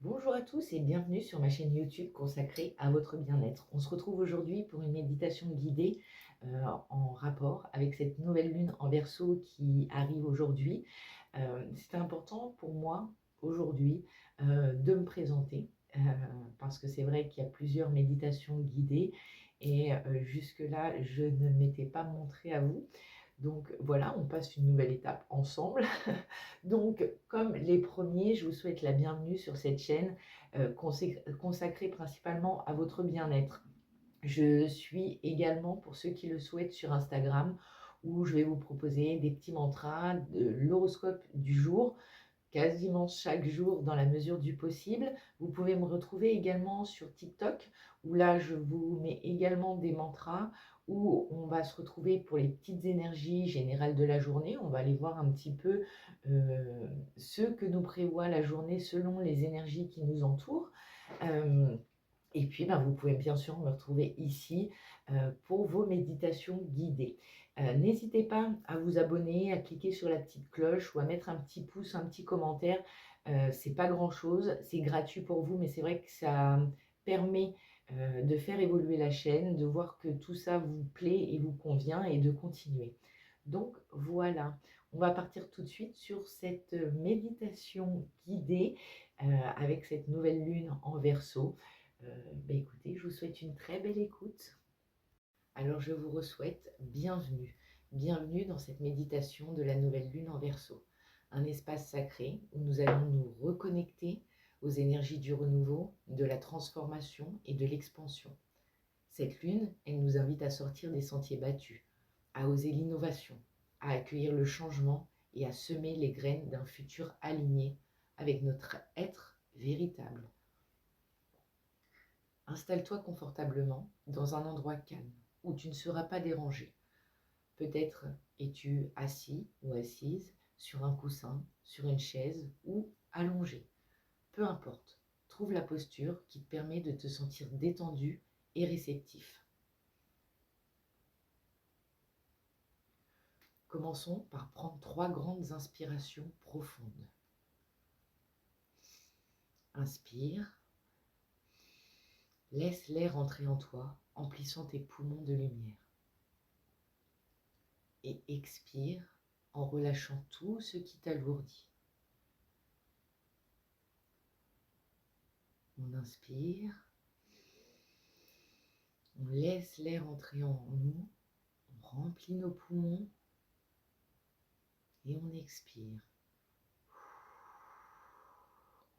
Bonjour à tous et bienvenue sur ma chaîne YouTube consacrée à votre bien-être. On se retrouve aujourd'hui pour une méditation guidée en rapport avec cette nouvelle lune en Verseau qui arrive aujourd'hui. C'était important pour moi aujourd'hui de me présenter parce que c'est vrai qu'il y a plusieurs méditations guidées et jusque-là je ne m'étais pas montrée à vous. Donc voilà, on passe une nouvelle étape ensemble. Donc, comme les premiers, je vous souhaite la bienvenue sur cette chaîne consacrée principalement à votre bien-être. Je suis également, pour ceux qui le souhaitent, sur Instagram, où je vais vous proposer des petits mantras, de l'horoscope du jour, quasiment chaque jour dans la mesure du possible. Vous pouvez me retrouver également sur TikTok, où là je vous mets également des mantras, où on va se retrouver pour les petites énergies générales de la journée. On va aller voir un petit peu ce que nous prévoit la journée selon les énergies qui nous entourent. Euh, et puis, vous pouvez bien sûr me retrouver ici pour vos méditations guidées. N'hésitez pas à vous abonner, à cliquer sur la petite cloche ou à mettre un petit pouce, un petit commentaire. C'est pas grand-chose, c'est gratuit pour vous, mais c'est vrai que ça permet de faire évoluer la chaîne, de voir que tout ça vous plaît et vous convient et de continuer. Donc voilà, on va partir tout de suite sur cette méditation guidée avec cette nouvelle lune en Verseau. Écoutez, je vous souhaite une très belle écoute. Alors je vous souhaite bienvenue. Bienvenue dans cette méditation de la nouvelle lune en Verseau. Un espace sacré où nous allons nous reconnecter aux énergies du renouveau, de la transformation et de l'expansion. Cette lune, elle nous invite à sortir des sentiers battus, à oser l'innovation, à accueillir le changement et à semer les graines d'un futur aligné avec notre être véritable. Installe-toi confortablement dans un endroit calme où tu ne seras pas dérangé. Peut-être es-tu assis ou assise sur un coussin, sur une chaise ou allongé. Peu importe, trouve la posture qui te permet de te sentir détendu et réceptif. Commençons par prendre 3 grandes inspirations profondes. Inspire, laisse l'air entrer en toi, emplissant tes poumons de lumière. Et expire en relâchant tout ce qui t'alourdit. On inspire, on laisse l'air entrer en nous, on remplit nos poumons et on expire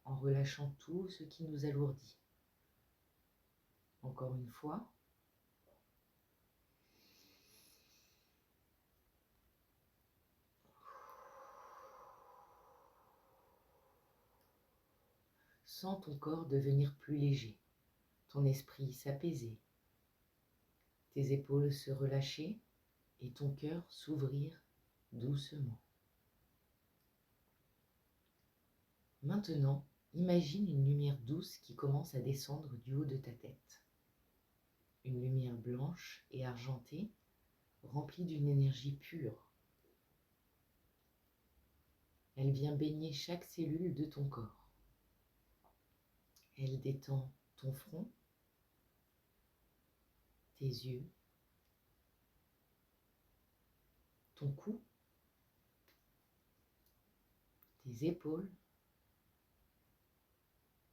en relâchant tout ce qui nous alourdit. Encore une fois. Sens ton corps devenir plus léger, ton esprit s'apaiser, tes épaules se relâcher et ton cœur s'ouvrir doucement. Maintenant, imagine une lumière douce qui commence à descendre du haut de ta tête. Une lumière blanche et argentée, remplie d'une énergie pure. Elle vient baigner chaque cellule de ton corps. Elle détend ton front, tes yeux, ton cou, tes épaules,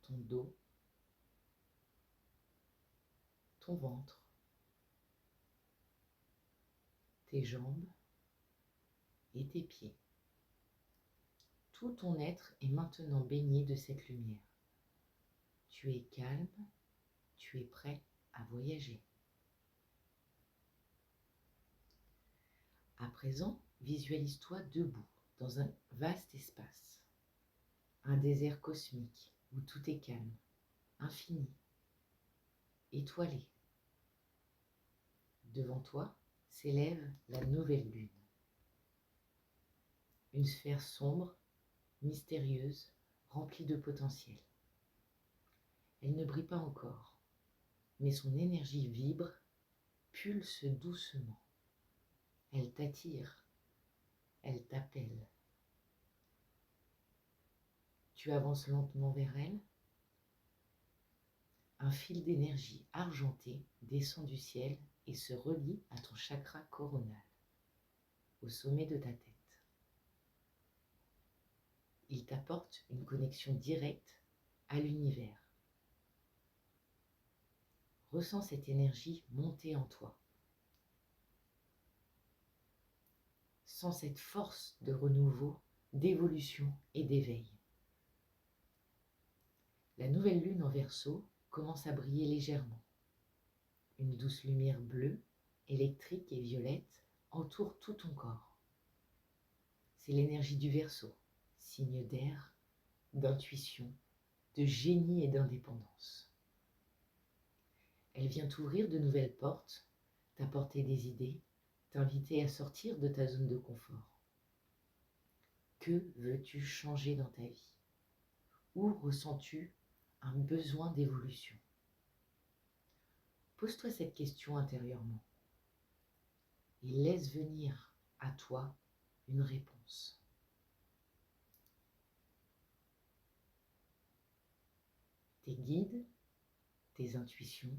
ton dos, ton ventre, tes jambes et tes pieds. Tout ton être est maintenant baigné de cette lumière. Tu es calme, tu es prêt à voyager. À présent, visualise-toi debout dans un vaste espace, un désert cosmique où tout est calme, infini, étoilé. Devant toi s'élève la nouvelle lune. Une sphère sombre, mystérieuse, remplie de potentiel. Elle ne brille pas encore, mais son énergie vibre, pulse doucement. Elle t'attire, elle t'appelle. Tu avances lentement vers elle, Un fil d'énergie argenté descend du ciel et se relie à ton chakra coronal, au sommet de ta tête. Il t'apporte une connexion directe à l'univers. Ressens cette énergie monter en toi. Sens cette force de renouveau, d'évolution et d'éveil. La nouvelle lune en Verseau commence à briller légèrement. Une douce lumière bleue, électrique et violette entoure tout ton corps. C'est l'énergie du Verseau, signe d'air, d'intuition, de génie et d'indépendance. Elle vient t'ouvrir de nouvelles portes, t'apporter des idées, t'inviter à sortir de ta zone de confort. Que veux-tu changer dans ta vie? Où ressens-tu un besoin d'évolution? Pose-toi cette question intérieurement et laisse venir à toi une réponse. Tes guides, tes intuitions,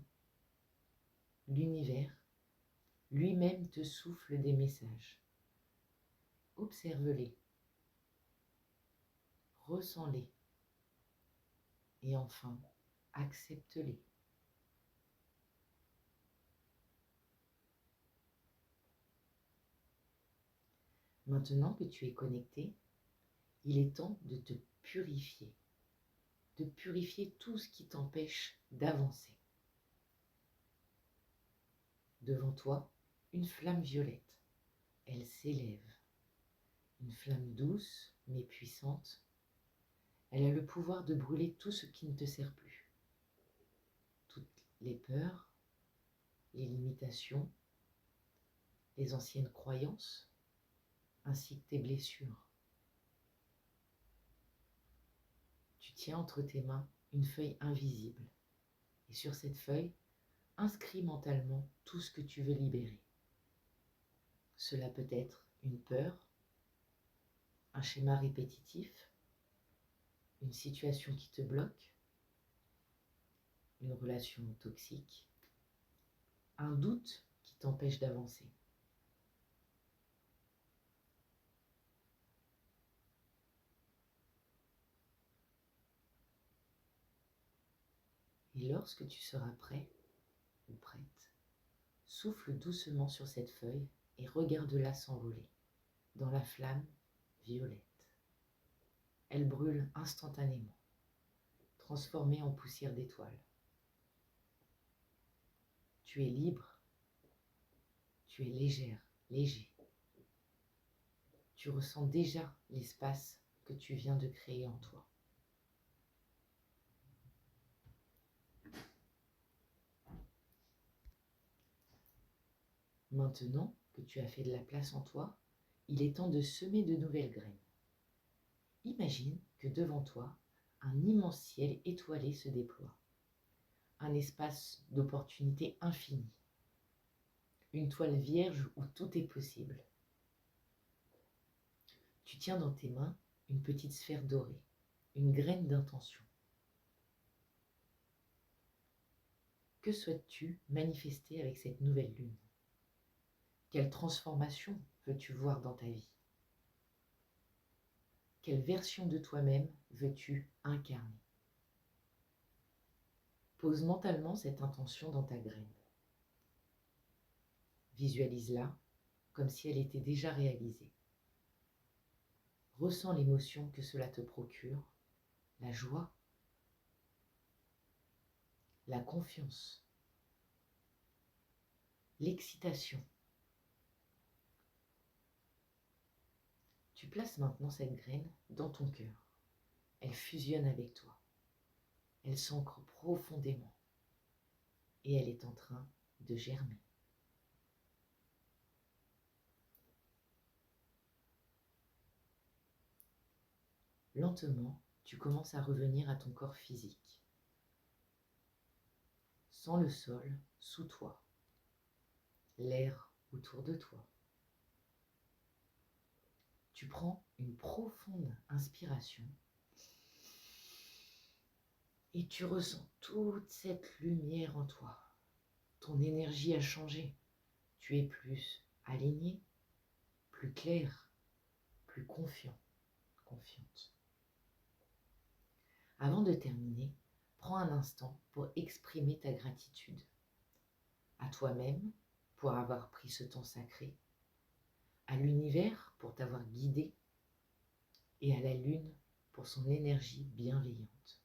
l'univers lui-même te souffle des messages. Observe-les, ressens-les et enfin, accepte-les. Maintenant que tu es connecté, il est temps de te purifier, de purifier tout ce qui t'empêche d'avancer. Devant toi, une flamme violette, elle s'élève. Une flamme douce mais puissante. Elle a le pouvoir de brûler tout ce qui ne te sert plus. Toutes les peurs, les limitations, les anciennes croyances, ainsi que tes blessures. Tu tiens entre tes mains une feuille invisible et sur cette feuille, inscris mentalement tout ce que tu veux libérer. Cela peut être une peur, un schéma répétitif, une situation qui te bloque, une relation toxique, un doute qui t'empêche d'avancer. Et lorsque tu seras prêt ou prête, souffle doucement sur cette feuille et regarde-la s'envoler dans la flamme violette. Elle brûle instantanément, transformée en poussière d'étoiles. Tu es libre, tu es légère, léger. Tu ressens déjà l'espace que tu viens de créer en toi. Maintenant que tu as fait de la place en toi, il est temps de semer de nouvelles graines. Imagine que devant toi, un immense ciel étoilé se déploie. Un espace d'opportunités infinies. Une toile vierge où tout est possible. Tu tiens dans tes mains une petite sphère dorée, une graine d'intention. Que souhaites-tu manifester avec cette nouvelle lune? Quelle transformation veux-tu voir dans ta vie? Quelle version de toi-même veux-tu incarner? Pose mentalement cette intention dans ta graine. Visualise-la comme si elle était déjà réalisée. Ressens l'émotion que cela te procure, la joie, la confiance, l'excitation. Tu places maintenant cette graine dans ton cœur. Elle fusionne avec toi. Elle s'ancre profondément et elle est en train de germer. Lentement, tu commences à revenir à ton corps physique. Sens le sol sous toi, l'air autour de toi. Tu prends une profonde inspiration Et tu ressens toute cette lumière en toi. Ton énergie a changé. Tu es plus aligné, plus clair, plus confiant, confiante. Avant de terminer, prends un instant pour exprimer ta gratitude à toi-même pour avoir pris ce temps sacré, à l'univers pour t'avoir guidé et à la lune pour son énergie bienveillante.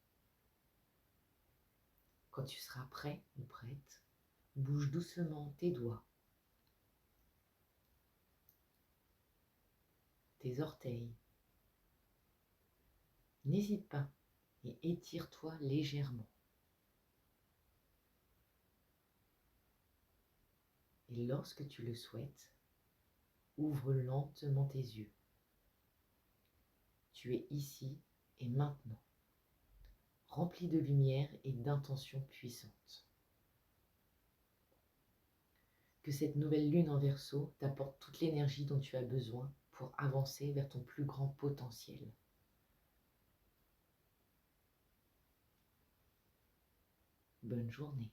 Quand tu seras prêt ou prête, bouge doucement tes doigts, tes orteils. N'hésite pas et étire-toi légèrement. Et lorsque tu le souhaites, ouvre lentement tes yeux. Tu es ici et maintenant, rempli de lumière et d'intentions puissantes. Que cette nouvelle lune en Verseau t'apporte toute l'énergie dont tu as besoin pour avancer vers ton plus grand potentiel. Bonne journée.